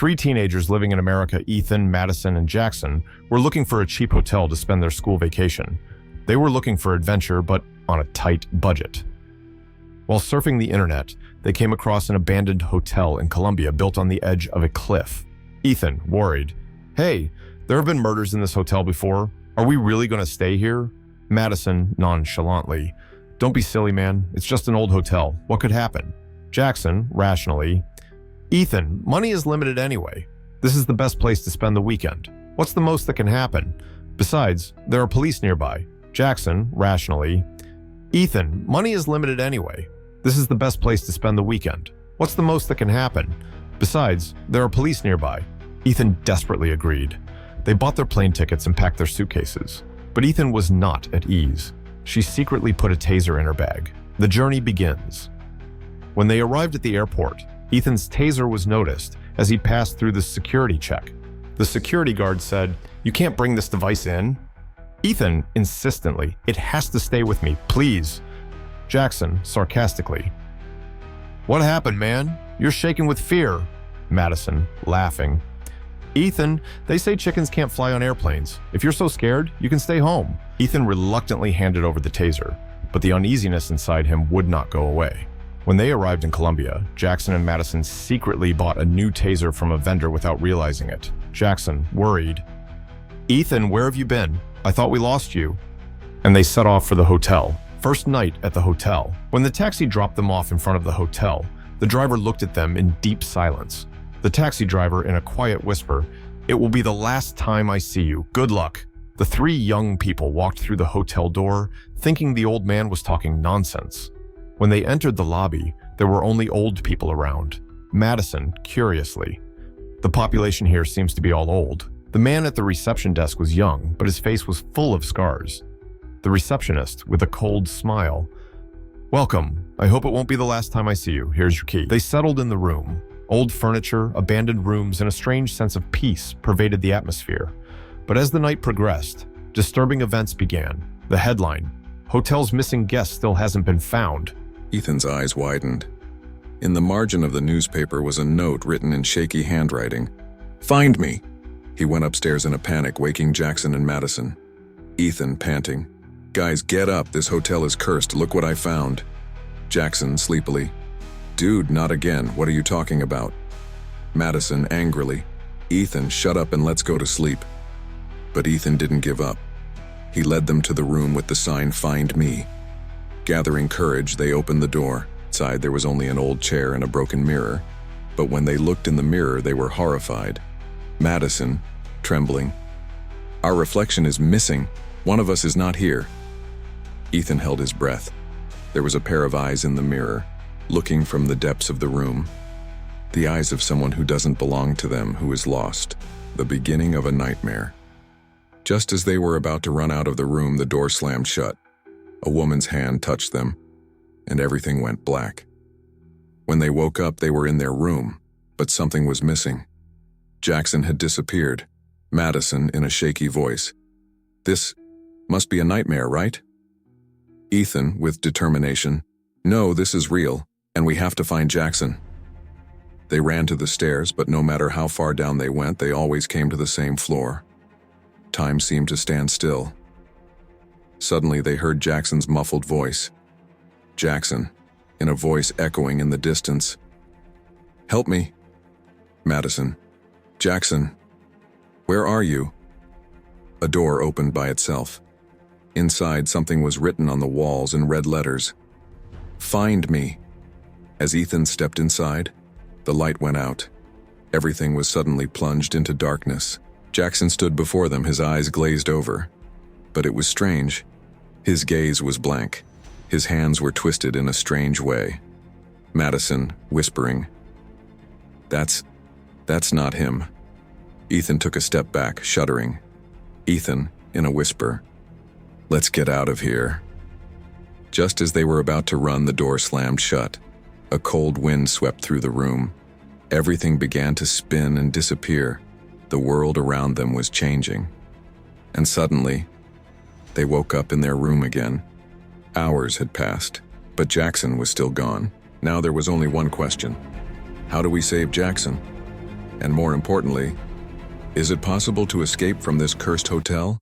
three teenagers living in America, Ethan, Madison, and Jackson, were looking for a cheap hotel to spend their school vacation. They were looking for adventure, but on a tight budget. While surfing the internet, they came across an abandoned hotel in Colombia built on the edge of a cliff. Ethan, worried, "Hey, there have been murders in this hotel before. Are we really going to stay here?" Madison, nonchalantly, "Don't be silly, man. It's just an old hotel. What could happen?" Jackson, rationally, "Ethan, money is limited anyway. This is the best place to spend the weekend. What's the most that can happen? Besides, there are police nearby." Jackson, rationally, "Ethan, money is limited anyway. This is the best place to spend the weekend. What's the most that can happen? Besides, there are police nearby." Ethan desperately agreed. They bought their plane tickets and packed their suitcases. But Ethan was not at ease. She secretly put a taser in her bag. The journey begins. When they arrived at the airport, Ethan's taser was noticed as he passed through the security check. The security guard said, "You can't bring this device in." Ethan, insistently, "It has to stay with me, please." Jackson, sarcastically, "What happened, man? You're shaking with fear." Madison, laughing, "Ethan, they say chickens can't fly on airplanes. If you're so scared, you can stay home." Ethan reluctantly handed over the taser, but the uneasiness inside him would not go away. When they arrived in Colombia, Jackson and Madison secretly bought a new taser from a vendor without realizing it. Jackson, worried, "Ethan, where have you been? I thought we lost you." And they set off for the hotel. First night at the hotel. When the taxi dropped them off in front of the hotel, the driver looked at them in deep silence. The taxi driver, in a quiet whisper, "It will be the last time I see you. Good luck." The three young people walked through the hotel door, thinking the old man was talking nonsense. When they entered the lobby, there were only old people around. Madison, curiously, "The population here seems to be all old." The man at the reception desk was young, but his face was full of scars. The receptionist, with a cold smile, "Welcome. I hope it won't be the last time I see you. Here's your key." They settled in the room. Old furniture, abandoned rooms, and a strange sense of peace pervaded the atmosphere. But as the night progressed, disturbing events began. The headline, "Hotel's missing guest still hasn't been found." Ethan's eyes widened. In the margin of the newspaper was a note written in shaky handwriting. "Find me!" He went upstairs in a panic, waking Jackson and Madison. Ethan, panting, "Guys, get up. This hotel is cursed. Look what I found." Jackson, sleepily, "Dude, not again. What are you talking about?" Madison, angrily, "Ethan, shut up and let's go to sleep." But Ethan didn't give up. He led them to the room with the sign, "Find me." Gathering courage, they opened the door. Inside, there was only an old chair and a broken mirror. But when they looked in the mirror, they were horrified. Madison, trembling, "Our reflection is missing. One of us is not here." Ethan held his breath. There was a pair of eyes in the mirror, looking from the depths of the room. The eyes of someone who doesn't belong to them, who is lost. The beginning of a nightmare. Just as they were about to run out of the room, the door slammed shut. A woman's hand touched them, and everything went black. When they woke up, they were in their room, but something was missing. Jackson had disappeared. Madison, in a shaky voice, "This must be a nightmare, right?" Ethan, with determination, "No, this is real, and we have to find Jackson." They ran to the stairs, but no matter how far down they went, they always came to the same floor. Time seemed to stand still. Suddenly, they heard Jackson's muffled voice. Jackson, in a voice echoing in the distance, "Help me." Madison, "Jackson, where are you?" A door opened by itself. Inside, something was written on the walls in red letters. "Find me." As Ethan stepped inside, the light went out. Everything was suddenly plunged into darkness. Jackson stood before them, his eyes glazed over. But it was strange. His gaze was blank. His hands were twisted in a strange way. Madison, whispering, That's not him." Ethan took a step back, shuddering. Ethan, in a whisper, "Let's get out of here." Just as they were about to run, the door slammed shut. A cold wind swept through the room. Everything began to spin and disappear. The world around them was changing. And suddenly, they woke up in their room again. Hours had passed, but Jackson was still gone. Now there was only one question. How do we save Jackson? And more importantly, is it possible to escape from this cursed hotel?